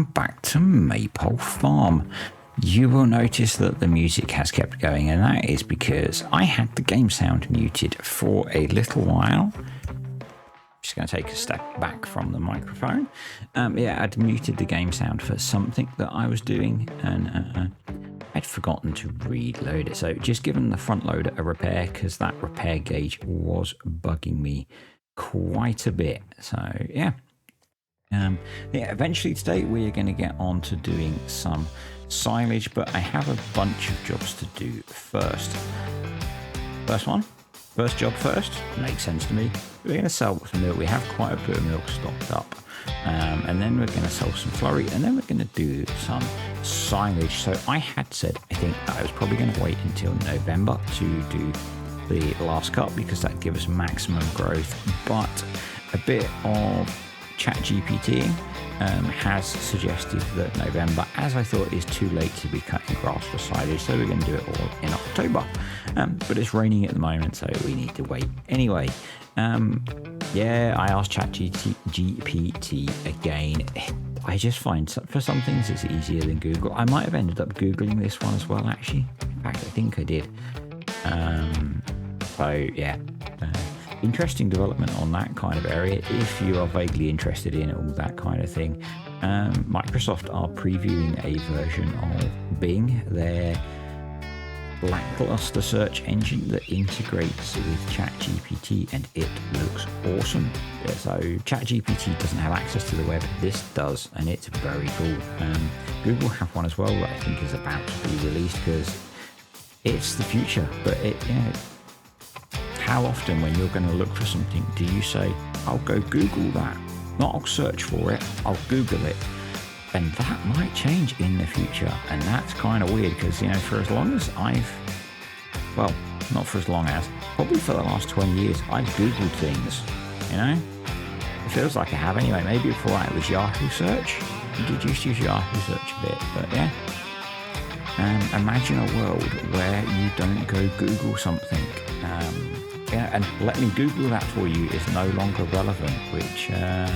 welcome back to Maypole Farm. You will notice that the music has kept going, and that is because I had the game sound muted for a little while. Just going to take a step back from the microphone. I'd muted the game sound for something that I was doing, and I'd forgotten to reload it. So just given the front loader a repair, because that repair gauge was bugging me quite a bit. So eventually today we are going to get on to doing some silage, but I have a bunch of jobs to do first. First job first, makes sense to me. We're going to sell some milk. We have quite a bit of milk stocked up, and then we're going to sell some flurry, and then we're going to do some silage. So I had said, I think that I was probably going to wait until November to do the last cut, because that gives us maximum growth. But a bit of ChatGPT has suggested that November, as I thought, is too late to be cutting grass for silage, so we're going to do it all in October. But it's raining at the moment, so we need to wait. Anyway, I asked ChatGPT again. I just find for some things it's easier than Google. I might have ended up Googling this one as well, actually. In fact, I think I did. Interesting development on that kind of area if you are vaguely interested in all that kind of thing. Microsoft are previewing a version of Bing, their lackluster search engine that integrates with ChatGPT, and it looks awesome. So ChatGPT doesn't have access to the web, this does, and it's very cool. Google have one as well that I think is about to be released, because it's the future. But how often when you're going to look for something do you say, I'll go Google that? Not I'll search for it, I'll Google it. And that might change in the future, and that's kind of weird, because for as long as not for as long as, probably for the last 20 years, I've Googled things. It feels like I have anyway. Maybe before that it was Yahoo search. I did used to use Yahoo search a bit, but yeah. Imagine a world where you don't go Google something, and let me Google that for you is no longer relevant, which, So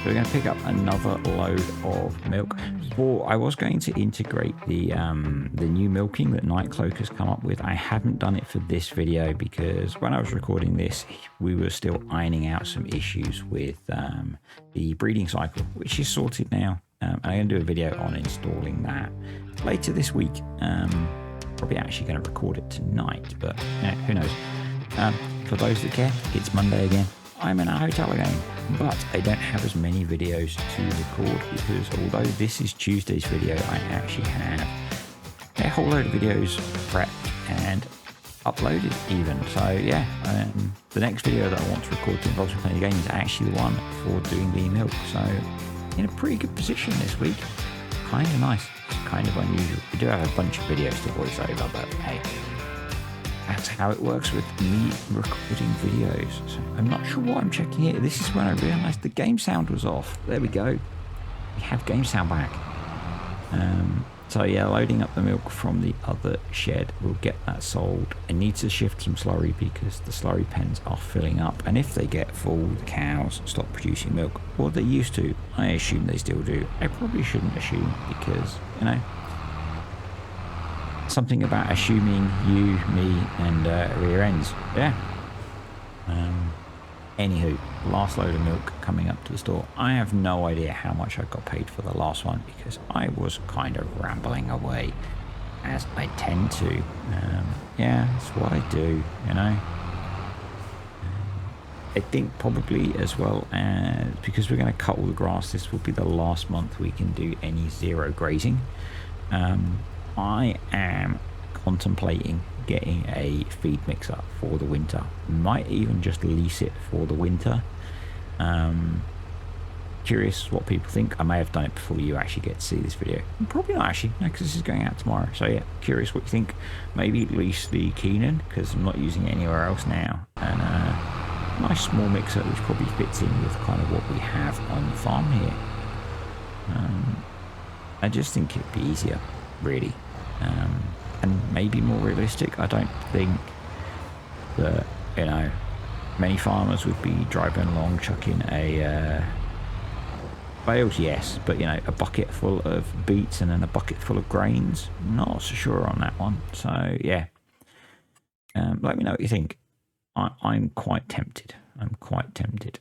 we're going to pick up another load of milk. I was going to integrate the new milking that Nightcloak has come up with. I haven't done it for this video because when I was recording this, we were still ironing out some issues with the breeding cycle, which is sorted now. I'm going to do a video on installing that later this week. Probably actually going to record it tonight, but who knows. For those that care, it's Monday again. I'm in a hotel again, but I don't have as many videos to record, because although this is Tuesday's video, I actually have a whole load of videos prepped and uploaded even. So the next video that I want to record that involves me playing the game is actually the one for doing the milk. So in a pretty good position this week. Kind of nice, kind of unusual. We do have a bunch of videos to voice over, but hey, that's how it works with me recording videos. So I'm not sure what I'm checking here. This is when I realized the game sound was off. There we go. We have game sound back. Loading up the milk from the other shed. We'll get that sold. I need to shift some slurry because the slurry pens are filling up. And if they get full, the cows stop producing milk. Or they used to. I assume they still do. I probably shouldn't assume because, something about assuming you, me, and rear ends. Yeah. Anywho, last load of milk coming up to the store. I have no idea how much I got paid for the last one because I was kind of rambling away, as I tend to. It's what I do, I think probably as well as because we're going to cut all the grass, this will be the last month we can do any zero grazing. I am contemplating getting a feed mixer for the winter. Might even just lease it for the winter. Curious what people think. I may have done it before you actually get to see this video. Probably not actually, no, because this is going out tomorrow. So yeah, curious what you think. Maybe lease the Keenan because I'm not using it anywhere else now. And a nice small mixer which probably fits in with kind of what we have on the farm here. I just think it'd be easier, really. And maybe more realistic. I don't think that, many farmers would be driving along chucking a Bales, yes, but you know, a bucket full of beets and then a bucket full of grains, not so sure on that one. So yeah, let me know what you think. I'm quite tempted. I'm quite tempted.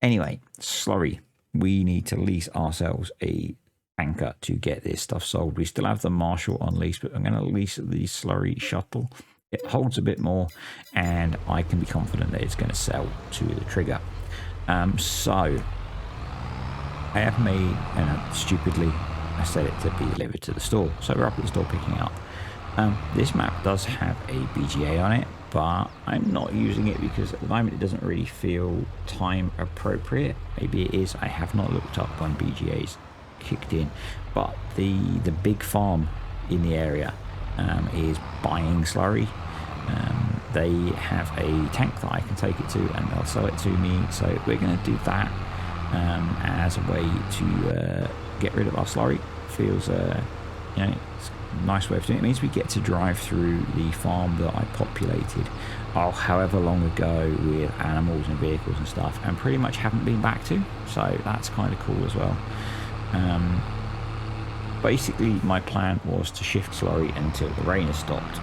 Anyway, slurry. We need to lease ourselves a tanker to get this stuff sold. We still have the Marshall on lease, but I'm going to lease the slurry shuttle. It holds a bit more, and I can be confident that it's going to sell to the trigger. So I have made, and stupidly, I set it to be delivered to the store. So we're up at the store picking it up. This map does have a BGA on it, but I'm not using it because at the moment it doesn't really feel time appropriate. Maybe it is. I have not looked up when BGA's kicked in, but the big farm in the area is buying slurry. They have a tank that I can take it to, and they'll sell it to me. So we're going to do that as a way to get rid of our slurry. Feels, you know, it's a nice way of doing it. It means we get to drive through the farm that I populated however long ago with animals and vehicles and stuff, and pretty much haven't been back to. So that's kind of cool as well. Basically, my plan was to shift slurry until the rain has stopped.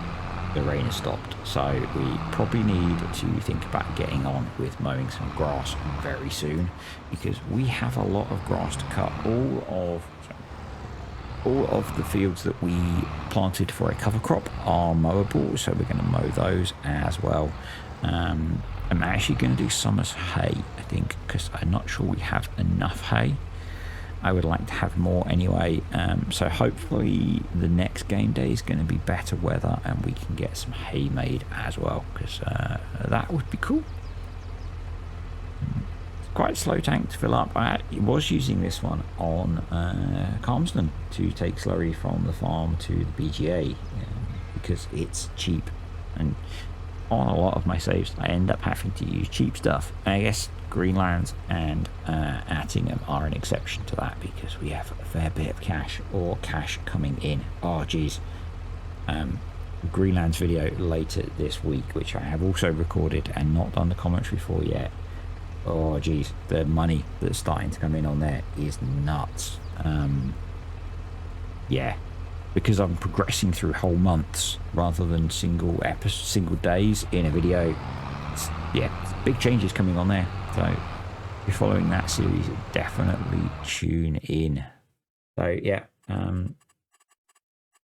The rain has stopped, so we probably need to think about getting on with mowing some grass very soon, because we have a lot of grass to cut. All of the fields that we planted for a cover crop are mowable, so we're going to mow those as well. I'm actually going to do summer's hay, I think, because I'm not sure we have enough hay. I would like to have more anyway, so hopefully the next game day is going to be better weather and we can get some hay made as well, because that would be cool. It's quite a slow tank to fill up. I was using this one on Calmsden to take slurry from the farm to the BGA because it's cheap, and on a lot of my saves I end up having to use cheap stuff. I guess Greenlands and Attingham are an exception to that because we have a fair bit of cash coming in. Oh geez, Greenland's video later this week, which I have also recorded and not done the commentary for yet. Oh geez, the money that's starting to come in on there is nuts. Yeah, because I'm progressing through whole months rather than single days in a video. Yeah, big changes coming on there. So if you're following that series, definitely tune in. So yeah,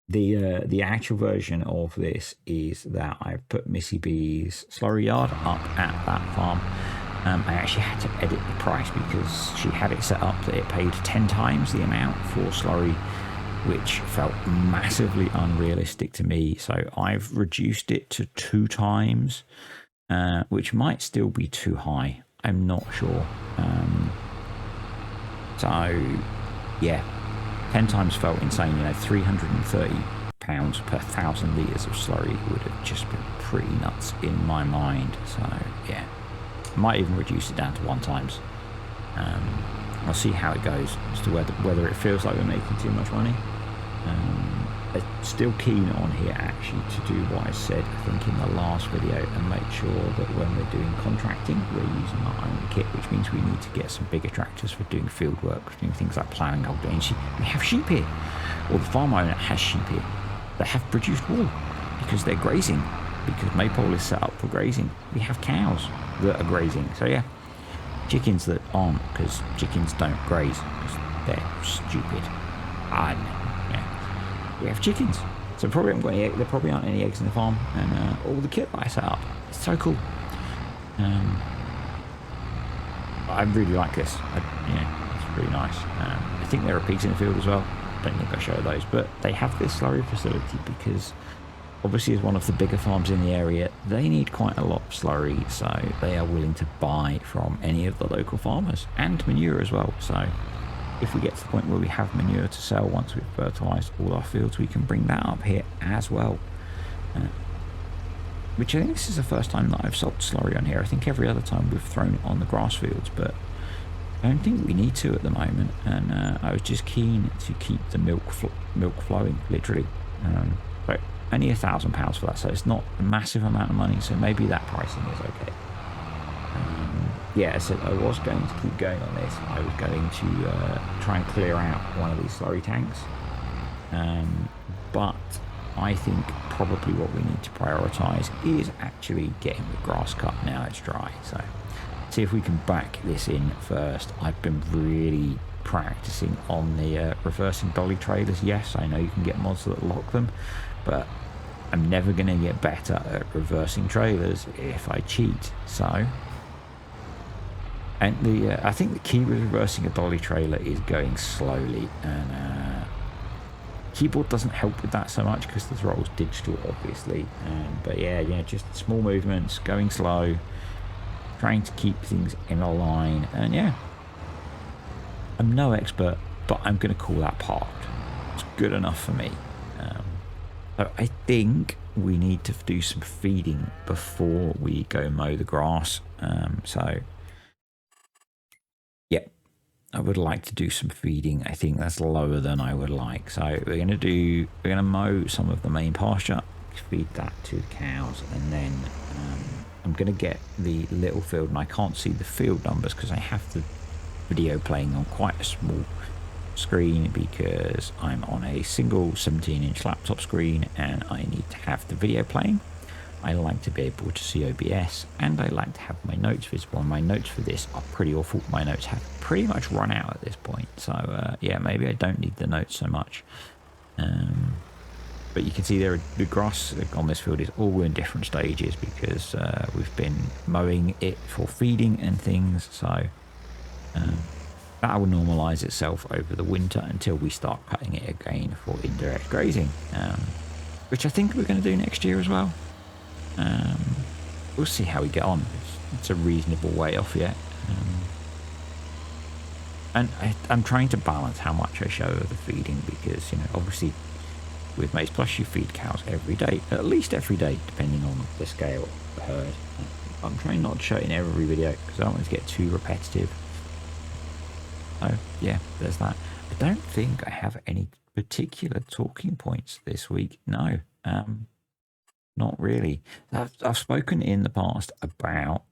the actual version of this is that I've put Missy B's slurry yard up at that farm. I actually had to edit the price because she had it set up that it paid 10 times the amount for slurry, which felt massively unrealistic to me. So I've reduced it to 2 times, which might still be too high. I'm not sure. So yeah, 10 times felt insane. You know, £330 per 1,000 litres of slurry would have just been pretty nuts in my mind. So yeah, might even reduce it down to 1 times. I'll see how it goes as to whether it feels like we're making too much money. I'm still keen on here actually to do what I said I think in the last video and make sure that when we're doing contracting we're using our own kit, which means we need to get some bigger tractors for doing field work, doing things like ploughing. We have sheep here, or the farm owner has sheep here that have produced wool because they're grazing, because Maypole is set up for grazing. We have cows that are grazing, so yeah, chickens that aren't, because chickens don't graze because they're stupid. We have chickens, so probably haven't got any eggs. There probably aren't any eggs in the farm, and all the kit that I set up, it's so cool. I really like this. It's really nice. I think there are pigs in the field as well. Don't think I show those, but they have this slurry facility because obviously as one of the bigger farms in the area, they need quite a lot of slurry, so they are willing to buy from any of the local farmers, and manure as well. So if we get to the point where we have manure to sell once we've fertilised all our fields, we can bring that up here as well. Which I think this is the first time that I've sold slurry on here. I think every other time we've thrown it on the grass fields, but I don't think we need to at the moment. And I was just keen to keep the milk flowing, literally. But only £1,000 for that, so it's not a massive amount of money, so maybe that pricing is okay. yeah, so I was going to keep going on this. I was going to try and clear out one of these slurry tanks. But I think probably what we need to prioritise is actually getting the grass cut now it's dry. So see if we can back this in first. I've been really practicing on the reversing dolly trailers. Yes, I know you can get mods that lock them, but I'm never going to get better at reversing trailers if I cheat. So, and I think the key with reversing a dolly trailer is going slowly, and keyboard doesn't help with that so much because the throttle's digital, obviously. But yeah, just small movements, going slow, trying to keep things in a line, and yeah, I'm no expert, but I'm going to call that parked. It's good enough for me. So I think we need to do some feeding before we go mow the grass. So yeah, I would like to do some feeding. I think that's lower than I would like. So we're going to mow some of the main pasture, feed that to the cows, and then I'm going to get the little field, and I can't see the field numbers because I have the video playing on quite a small screen because I'm on a single 17-inch laptop screen and I need to have the video playing. I like to be able to see OBS, and I like to have my notes visible. And my notes for this are pretty awful. My notes have pretty much run out at this point, so yeah, maybe I don't need the notes so much. But you can see there the grass on this field is all in different stages because we've been mowing it for feeding and things, so that will normalise itself over the winter until we start cutting it again for indirect grazing, which I think we're going to do next year as well. We'll see how we get on. It's a reasonable way off yet. And I'm trying to balance how much I show of the feeding because, you know, obviously with Maize Plus you feed cows every day, at least every day, depending on the scale of the herd. I'm trying not to show it in every video because I don't want it to get too repetitive. So yeah, there's that. I don't think I have any particular talking points this week. No, not really. I've spoken in the past about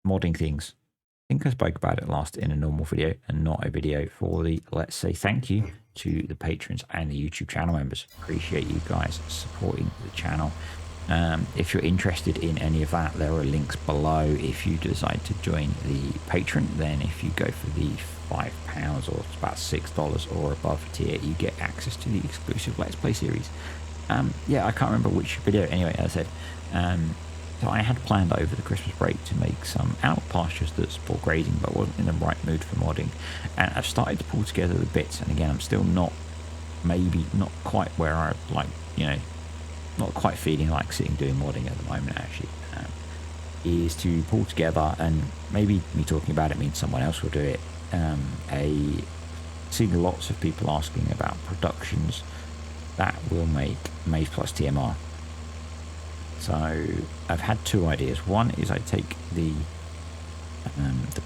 modding things. I think I spoke about it last in a normal video and not a video for the let's say thank you to the patrons and the YouTube channel members. Appreciate you guys supporting the channel. If you're interested in any of that, there are links below. If you decide to join the patron, then if you go for the £5 or it's about $6 or above tier, you get access to the exclusive Let's Play series. Yeah, I can't remember which video. Anyway, as I said, so I had planned over the Christmas break to make some out pastures that support grazing, but wasn't in the right mood for modding. And I've started to pull together the bits, and again, I'm still not quite where I like, you know, not quite feeling like sitting doing modding at the moment actually, is to pull together, and maybe me talking about it means someone else will do it, seeing lots of people asking about productions that will make Maize Plus TMR. So I've had two ideas. One is I take the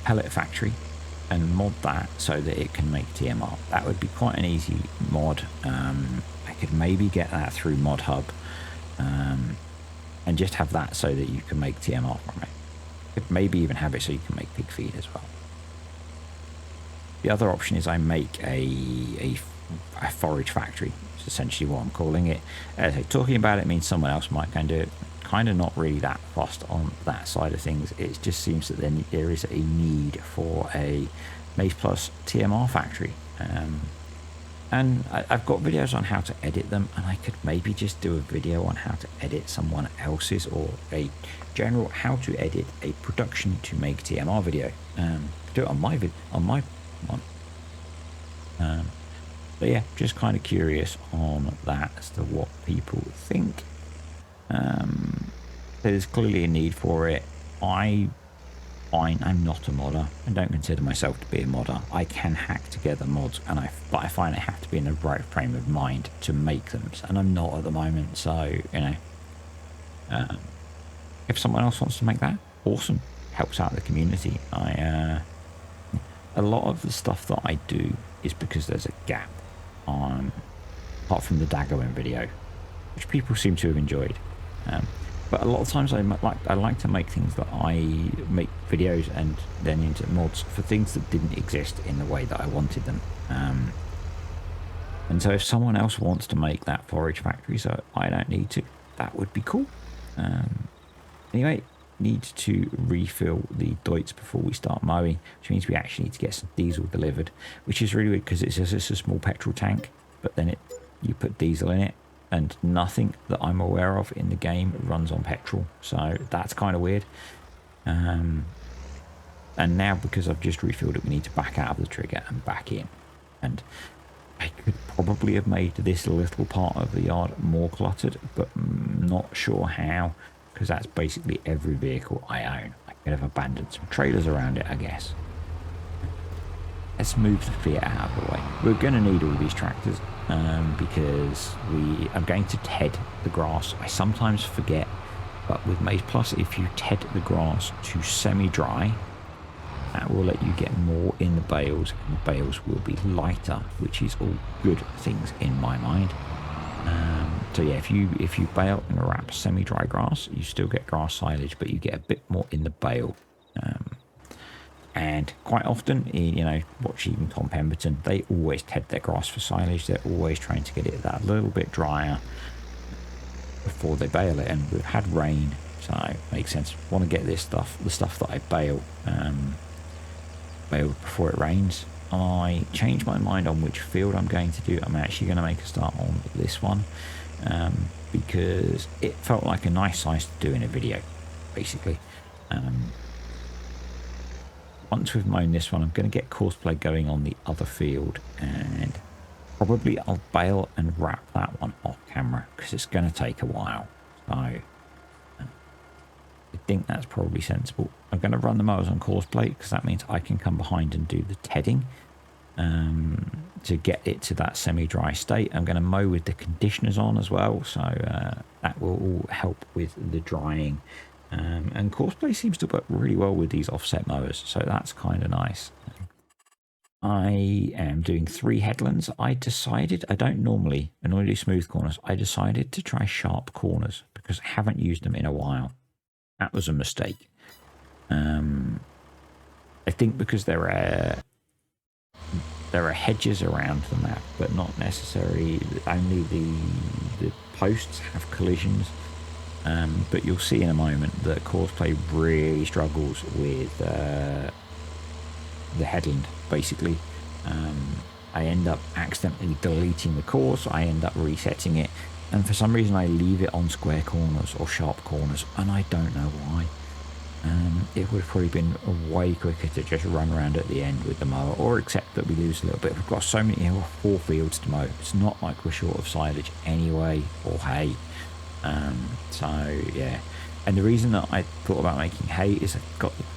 pellet factory and mod that so that it can make TMR. That would be quite an easy mod. I could maybe get that through Mod Hub, and just have that so that you can make TMR from it. Could maybe even have it so you can make pig feed as well. The other option is I make a forage factory. It's essentially what I'm calling it. Talking about it means someone else might go and do it. Kind of not really that fussed on that side of things. It just seems that then there is a need for a Maize Plus TMR factory. And I've got videos on how to edit them, and I could maybe just do a video on how to edit someone else's, or a general how to edit a production to make TMR video. Do it on my one. But yeah, just kind of curious on that as to what people think. There's clearly a need for it. I'm not a modder. I don't consider myself to be a modder. I can hack together mods, but I find I have to be in the right frame of mind to make them, and I'm not at the moment. So, you know, if someone else wants to make that, awesome. Helps out the community. A lot of the stuff that I do is because there's a gap on, apart from the Daggerwin video, which people seem to have enjoyed. But a lot of times I like to make things that I make videos and then into mods for things that didn't exist in the way that I wanted them. And so if someone else wants to make that forage factory so I don't need to, that would be cool. Anyway, need to refill the Deutz before we start mowing, which means we actually need to get some diesel delivered, which is really weird because it's just a small petrol tank, but then you put diesel in it, and nothing that I'm aware of in the game runs on petrol, so that's kind of weird. And now because I've just refilled it, we need to back out of the trigger and back in, and I could probably have made this little part of the yard more cluttered, but I'm not sure how, because that's basically every vehicle I own. I could have abandoned some trailers around it, I guess. Let's move the Fiat out of the way. We're going to need all these tractors because we are going to ted the grass. I sometimes forget, but with Maize Plus, if you ted the grass to semi-dry, that will let you get more in the bales, and the bales will be lighter, which is all good things in my mind. So yeah, if you bale and wrap semi-dry grass, you still get grass silage, but you get a bit more in the bale. And quite often, you know, watch even Tom Pemberton, they always ted their grass for silage. They're always trying to get it that little bit drier before they bale it. And we've had rain, so it makes sense. Want to get this stuff, the stuff that I bale before it rains. I changed my mind on which field I'm going to do. I'm actually going to make a start on this one because it felt like a nice size to do in a video, basically. Once we've mown this one, I'm going to get courseplay going on the other field, and probably I'll bale and wrap that one off camera because it's going to take a while. So I think that's probably sensible. I'm going to run the mowers on courseplay because that means I can come behind and do the tedding to get it to that semi-dry state. I'm going to mow with the conditioners on as well, so that will all help with the drying. And courseplay seems to work really well with these offset mowers, so that's kind of nice. I am doing 3 headlands. I decided, I normally do smooth corners. I decided to try sharp corners because I haven't used them in a while. That was a mistake. I think because there are hedges around the map, but not necessarily. Only the posts have collisions. But you'll see in a moment that courseplay really struggles with the headland, basically. I end up accidentally deleting the course, I end up resetting it, and for some reason I leave it on square corners or sharp corners, and I don't know why. It would have probably been way quicker to just run around at the end with the mower, or accept that we lose a little bit. We've got so many, 4 fields to mow. It's not like we're short of silage anyway, or hay. So yeah, and the reason that I thought about making hay is I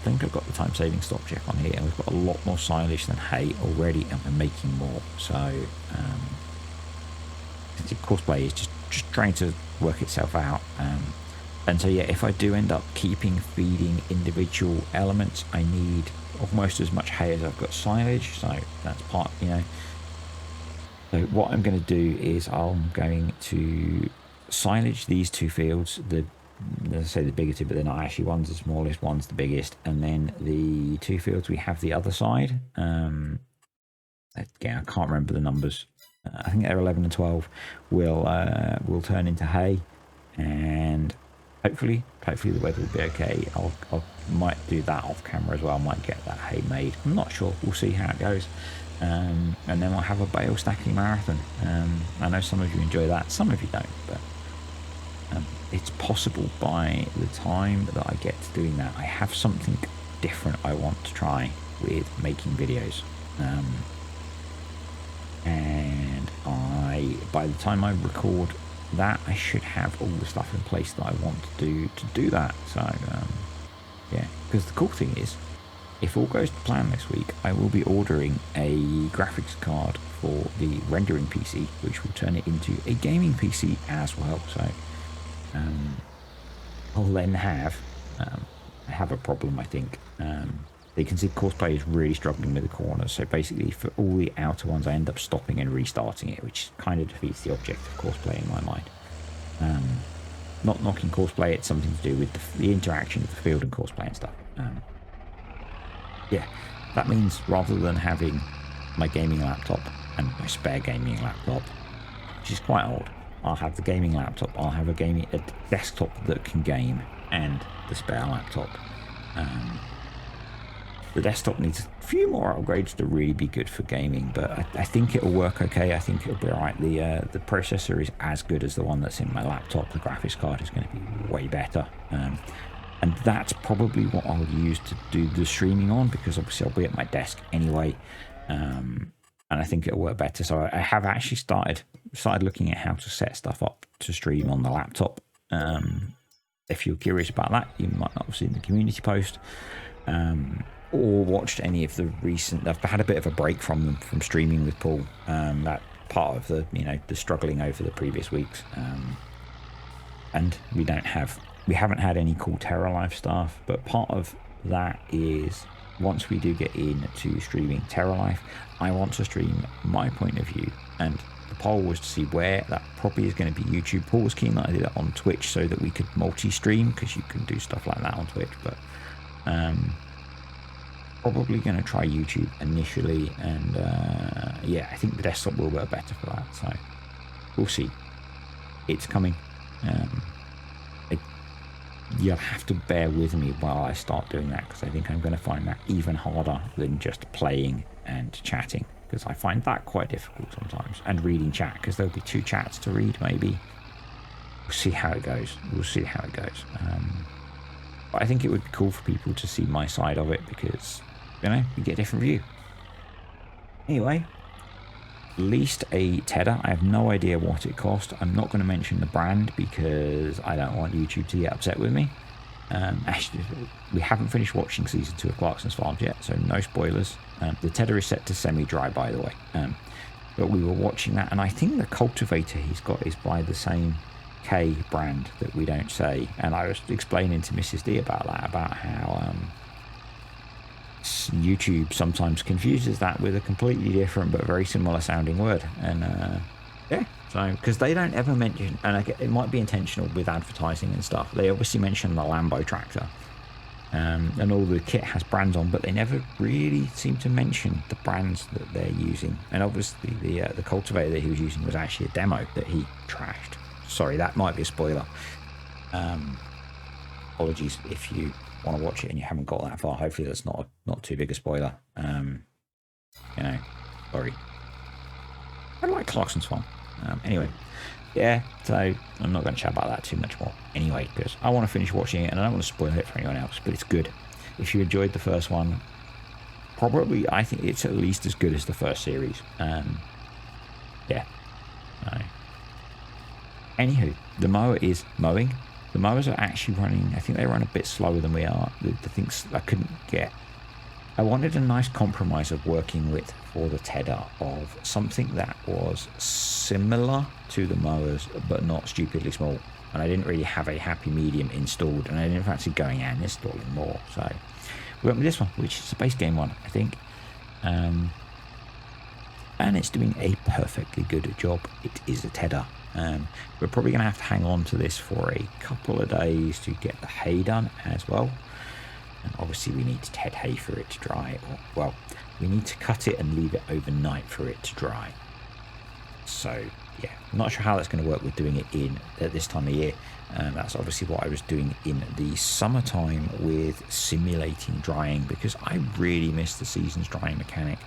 think I've got the time saving stock check on here, and we've got a lot more silage than hay already, and we're making more. So courseplay is just trying to work itself out. And so yeah, if I do end up feeding individual elements, I need almost as much hay as I've got silage, so that's part, you know. So what I'm going to do is I'm going to silage these 2 fields, let's say the bigger 2, but they're not actually. One's the smallest, one's the biggest, and then the 2 fields we have the other side. Again, I can't remember the numbers. I think they're 11 and 12. Will turn into hay, and hopefully the weather will be okay. I might do that off camera as well. I might get that hay made. I'm not sure. We'll see how it goes. And then I'll have a bale stacking marathon. I know some of you enjoy that, some of you don't, but it's possible by the time that I get to doing that. I have something different I want to try with making videos. And by the time I record that, I should have all the stuff in place that I want to do that. So yeah, because the cool thing is, if all goes to plan this week, I will be ordering a graphics card for the rendering PC, which will turn it into a gaming PC as well. So I'll then have a problem, I think. You can see courseplay is really struggling with the corners. So basically, for all the outer ones, I end up stopping and restarting it, which kind of defeats the object of courseplay in my mind. not knocking courseplay, it's something to do with the interaction of the field and courseplay and stuff. Yeah, that means rather than having my gaming laptop and my spare gaming laptop, which is quite old, I'll have the gaming laptop, I'll have a desktop that can game, and the spare laptop. The desktop needs a few more upgrades to really be good for gaming, but I think it'll work okay. I think it'll be alright. The processor is as good as the one that's in my laptop. The graphics card is going to be way better. And that's probably what I'll use to do the streaming on, because obviously I'll be at my desk anyway. And I think it'll work better. So I have actually started looking at how to set stuff up to stream on the laptop. If you're curious about that, you might not have seen the community post. Or watched any of the recent. I've had a bit of a break from them, from streaming with Paul. That part of the the struggling over the previous weeks, and we haven't had any cool Terra Life stuff. But part of that is once we do get into streaming Terra Life, I want to stream my point of view, and the poll was to see where that probably is going to be YouTube. Paul was keen that I did it on Twitch so that we could multi-stream, because you can do stuff like that on Twitch, but probably going to try YouTube initially, and yeah, I think the desktop will work better for that, so we'll see. It's coming. You'll have to bear with me while I start doing that, because I think I'm going to find that even harder than just playing and chatting, because I find that quite difficult sometimes, and reading chat, because there'll be 2 chats to read maybe. We'll see how it goes. But I think it would be cool for people to see my side of it, because you get a different view. Anyway, leased a Tedder. I have no idea what it cost. I'm not going to mention the brand because I don't want YouTube to get upset with me. Actually, we haven't finished watching season 2 of Clarkson's Farms yet, so no spoilers. The Tedder is set to semi-dry, by the way. But we were watching that, and I think the cultivator he's got is by the same K brand that we don't say. And I was explaining to Mrs. D about that, about how YouTube sometimes confuses that with a completely different but very similar sounding word. And yeah, so because they don't ever mention, and it might be intentional with advertising and stuff, they obviously mention the Lambo tractor, and all the kit has brands on, but they never really seem to mention the brands that they're using. And obviously the cultivator that he was using was actually a demo that he trashed. Sorry, that might be a spoiler. Apologies if you want to watch it and you haven't got that far. Hopefully that's not too big a spoiler. Sorry. I like Clarkson's Farm. Anyway, yeah, so I'm not going to chat about that too much more anyway, because I want to finish watching it and I don't want to spoil it for anyone else, but it's good. If you enjoyed the first one, probably I think it's at least as good as the first series. Yeah. Anywho, the mower is mowing. The mowers are actually running, I think they run a bit slower than we are. The things I couldn't get. I wanted a nice compromise of working with for the Tedder of something that was similar to the mowers, but not stupidly small. And I didn't really have a happy medium installed, and I didn't fancy going out and installing more. So we went with this one, which is a base game one, I think. And it's doing a perfectly good job. It is a Tedder. We're probably going to have to hang on to this for a couple of days to get the hay done as well. And obviously we need to ted hay for it to dry. Well, we need to cut it and leave it overnight for it to dry. So yeah, I'm not sure how that's going to work with doing it at this time of year. That's obviously what I was doing in the summertime with simulating drying, because I really miss the season's drying mechanic.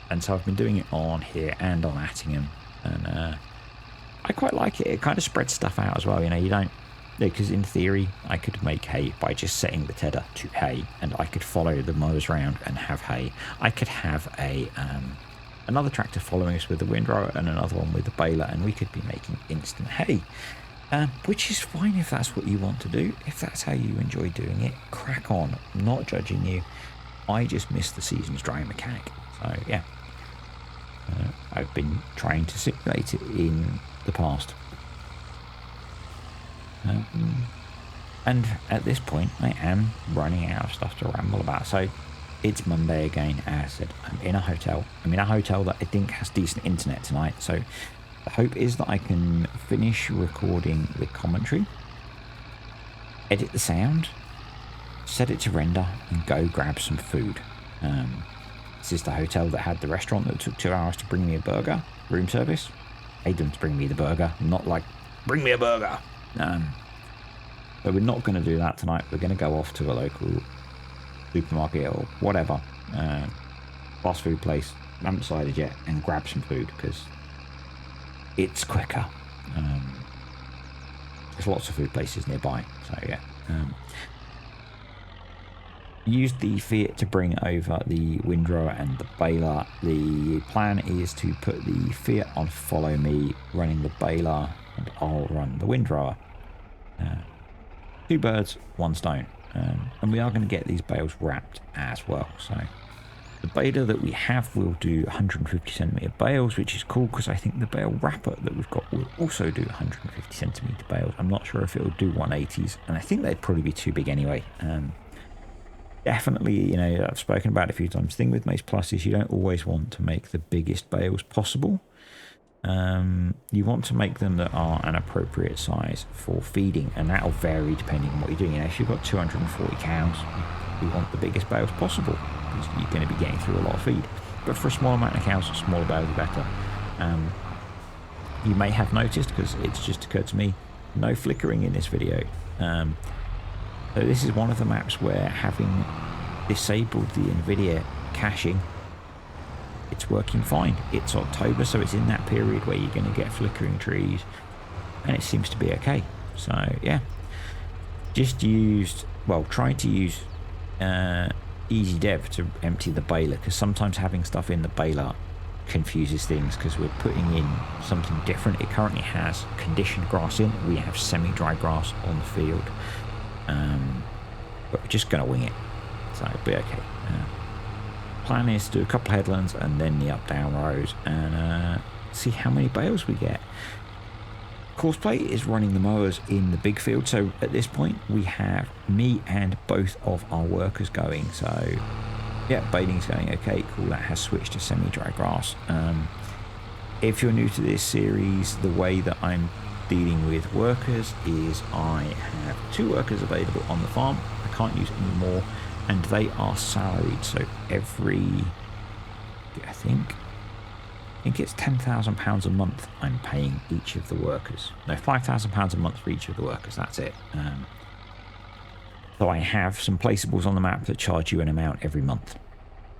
And so I've been doing it on here and on Attingham. And I quite like it. It kind of spreads stuff out as well. You don't, because in theory I could make hay by just setting the Tedder to hay, and I could follow the mowers around and have hay. I could have another tractor following us with the windrower and another one with the baler, and we could be making instant hay, which is fine if that's what you want to do. If that's how you enjoy doing it, crack on. I'm not judging you. I just miss the season's drying mechanic. So yeah. I've been trying to simulate it in the past. And at this point, I am running out of stuff to ramble about. So it's Monday again, as I said. I'm in a hotel. I'm in a hotel that I think has decent internet tonight. So The hope is that I can finish recording the commentary, edit the sound, set it to render, and go grab some food. This is the hotel that had the restaurant that took 2 hours to bring me a burger, room service. Paid them to bring me the burger, not like, bring me a burger. But we're not going to do that tonight. We're going to go off to a local supermarket or whatever, fast food place, haven't decided yet, and grab some food because it's quicker. There's lots of food places nearby, so yeah. Used the Fiat to bring over the windrower and the baler. The plan is to put the Fiat on follow me, running the baler, and I'll run the windrower. 2 birds, 1 stone. And we are going to get these bales wrapped as well. So the baler that we have will do 150 centimeter bales, which is cool because I think the bale wrapper that we've got will also do 150 centimeter bales. I'm not sure if it'll do 180s, and I think they'd probably be too big anyway. Definitely, you know, I've spoken about it a few times. The thing with Mace Plus is you don't always want to make the biggest bales possible. You want to make them that are an appropriate size for feeding, and that'll vary depending on what you're doing. You know, if you've got 240 cows, you want the biggest bales possible because you're going to be getting through a lot of feed. But for a small amount of cows, smaller bales are better. You may have noticed, because it's just occurred to me, no flickering in this video. So this is one of the maps where, having disabled the NVIDIA caching, it's working fine. It's October, so it's in that period where you're going to get flickering trees, and it seems to be okay. So yeah, just used, well, tried to use easy dev to empty the baler, because sometimes having stuff in the baler confuses things, because we're putting in something different. It currently has conditioned grass in. We have semi-dry grass on the field. But we're just going to wing it, so it'll be okay. Plan is to do a couple of headlands and then the up-down rows, and see how many bales we get. Courseplay is running the mowers in the big field, so at this point we have me and both of our workers going. So yeah, baling's going okay, cool. That has switched to semi-dry grass. If you're new to this series, the way that I'm dealing with workers is I have 2 workers available on the farm. I can't use any more, and they are salaried. So every, I think it's £10,000 a month I'm paying each of the workers. No, £5,000 a month for each of the workers. That's it. So I have some placeables on the map that charge you an amount every month,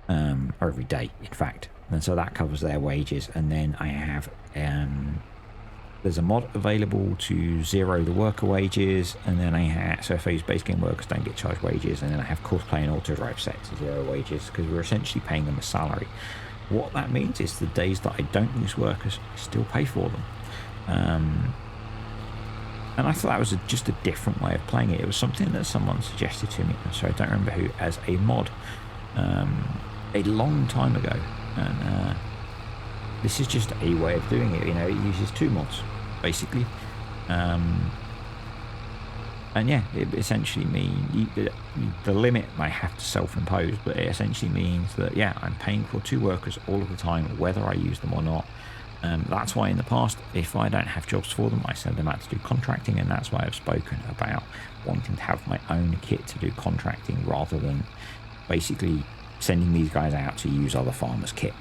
or every day, in fact. And so that covers their wages. And then I have there's a mod available to zero the worker wages, and then I have, so if I use base game workers, don't get charged wages, and then I have Courseplay and auto drive set to zero wages, because we're essentially paying them a salary. What that means is the days that I don't use workers, I still pay for them. And I thought that was just a different way of playing it. It was something that someone suggested to me, so I don't remember who, as a mod a long time ago, and this is just a way of doing it. You know, it uses 2 mods basically, and yeah, it essentially means the limit I have to self-impose, but it essentially means that yeah, I'm paying for 2 workers all of the time, whether I use them or not. That's why in the past, if I don't have jobs for them, I send them out to do contracting, and that's why I've spoken about wanting to have my own kit to do contracting rather than basically sending these guys out to use other farmers' kit.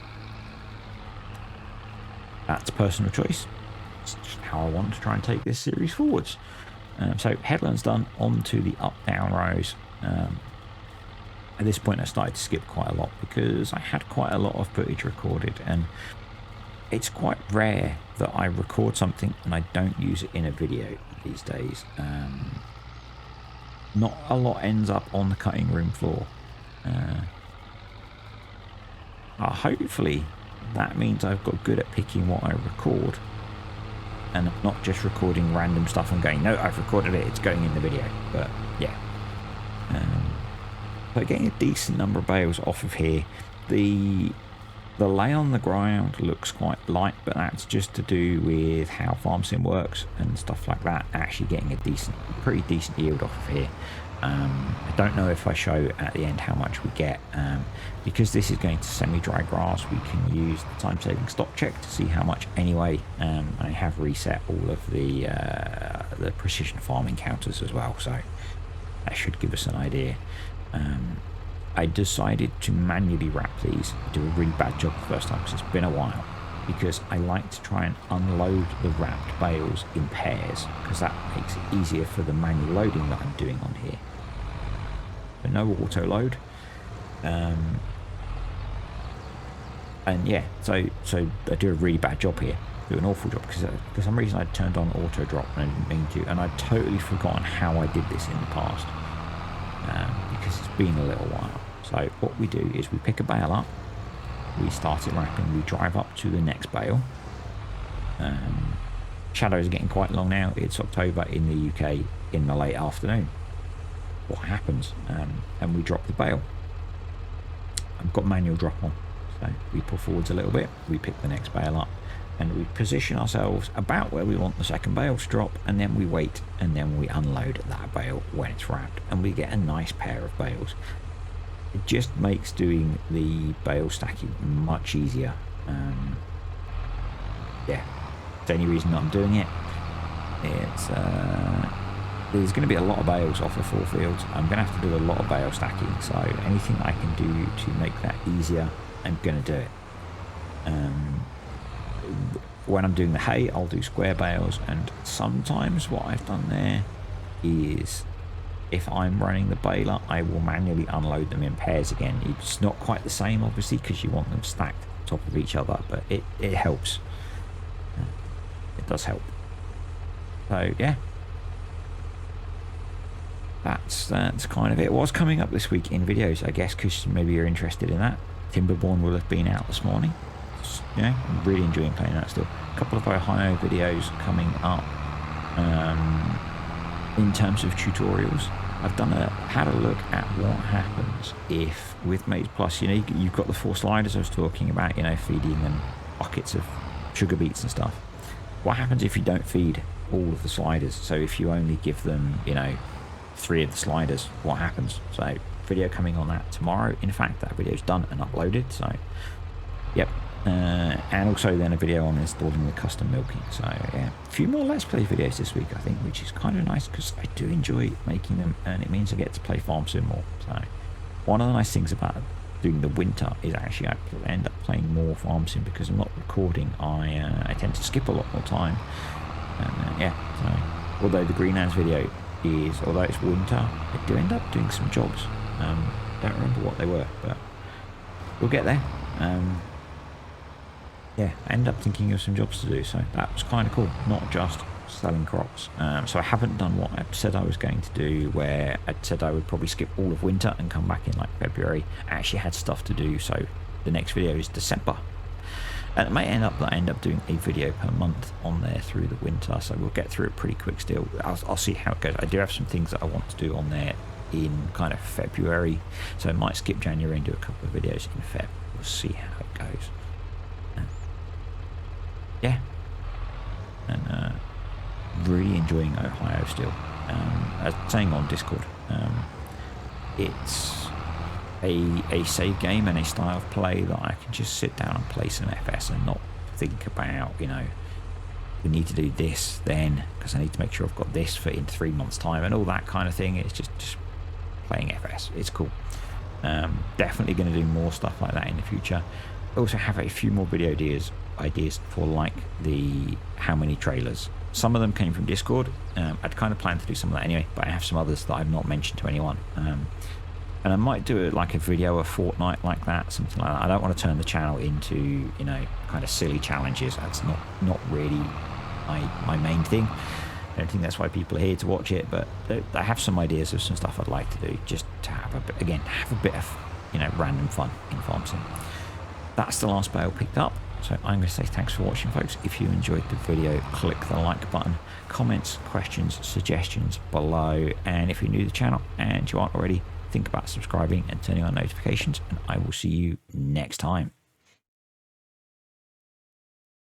That's personal choice. It's just how I want to try and take this series forwards. So headlands done, on to the up-down rows. At this point I started to skip quite a lot because I had quite a lot of footage recorded, and it's quite rare that I record something and I don't use it in a video these days. Not a lot ends up on the cutting room floor. Hopefully that means I've got good at picking what I record, and I'm not just recording random stuff and going, no, I've recorded it, it's going in the video. But yeah, but getting a decent number of bales off of here. The lay on the ground looks quite light, but that's just to do with how FarmSim works and stuff like that. Actually getting a pretty decent yield off of here. I don't know if I show at the end how much we get. Because this is going to semi-dry grass, we can use the time-saving stop check to see how much anyway. I have reset all of the precision farming counters as well, so that should give us an idea. I decided to manually wrap these. I do a really bad job the first time because it's been a while, because I like to try and unload the wrapped bales in pairs, because that makes it easier for the manual loading that I'm doing on here. But no auto load. And yeah, so I do a really bad job here. Do an awful job because for some reason I turned on auto drop and I didn't mean to, and I'd totally forgotten how I did this in the past, because it's been a little while. So what we do is we pick a bale up, we start it wrapping, we drive up to the next bale. Shadows are getting quite long now. It's October in the UK in the late afternoon. What happens? And we drop the bale. I've got manual drop on, so we pull forwards a little bit, we pick the next bale up, and we position ourselves about where we want the second bale to drop, and then we wait, and then we unload that bale when it's wrapped, and we get a nice pair of bales. It just makes doing the bale stacking much easier. Yeah, it's the only reason I'm doing it. It's there's going to be a lot of bales off of 4 fields. I'm going to have to do a lot of bale stacking, so anything I can do to make that easier, I'm going to do it. When I'm doing the hay, I'll do square bales, and sometimes what I've done there is, if I'm running the baler, I will manually unload them in pairs again. It's not quite the same, obviously, because you want them stacked on top of each other, but it helps. It does help. So yeah, that's kind of it. What's coming up this week in videos, I guess, because maybe you're interested in that. Timberborn will have been out this morning. Yeah, I'm really enjoying playing that still. A couple of Ohio videos coming up. In terms of tutorials, I've had a look at what happens if with Maize Plus, you've got the 4 sliders I was talking about, feeding them buckets of sugar beets and stuff. What happens if you don't feed all of the sliders? So if you only give them, 3 of the sliders, what happens? So video coming on that tomorrow. In fact, that video's done and uploaded, so yep. And also then a video on installing the custom milking. So yeah, a few more Let's Play videos this week, I think, which is kind of nice because I do enjoy making them, and it means I get to play Farm Sim more. So one of the nice things about doing the winter is actually I end up playing more Farm Sim because I'm not recording. I tend to skip a lot more time, and yeah. So although the Greenlands video is, although it's winter, I do end up doing some jobs. Don't remember what they were, but we'll get there. Yeah, I ended up thinking of some jobs to do, so that was kind of cool, not just selling crops. So I haven't done what I said I was going to do, where I said I would probably skip all of winter and come back in like February. I actually had stuff to do, so the next video is December. And it may end up that I end up doing a video per month on there through the winter, so we'll get through it pretty quick still. I'll see how it goes. I do have some things that I want to do on there in kind of February, so I might skip January and do a couple of videos in Feb. We'll see how it goes. Yeah, and really enjoying Ohio still. As saying on Discord, it's a save game and a style of play that I can just sit down and play some FS and not think about, we need to do this then because I need to make sure I've got this for in 3 months time and all that kind of thing. It's just playing FS. It's cool. Definitely going to do more stuff like that in the future. Also have a few more video ideas for like the how many trailers. Some of them came from Discord. I'd kind of planned to do some of that anyway, but I have some others that I've not mentioned to anyone. And I might do it like a video a fortnight like that, something like that. I don't want to turn the channel into, kind of silly challenges. That's not really my main thing. I don't think that's why people are here to watch it, but I have some ideas of some stuff I'd like to do just to have a bit of, random fun in Farm Sim. That's the last bale picked up. So I'm going to say thanks for watching, folks. If you enjoyed the video, click the like button. Comments, questions, suggestions below. And if you're new to the channel and you aren't already, think about subscribing and turning on notifications. And I will see you next time.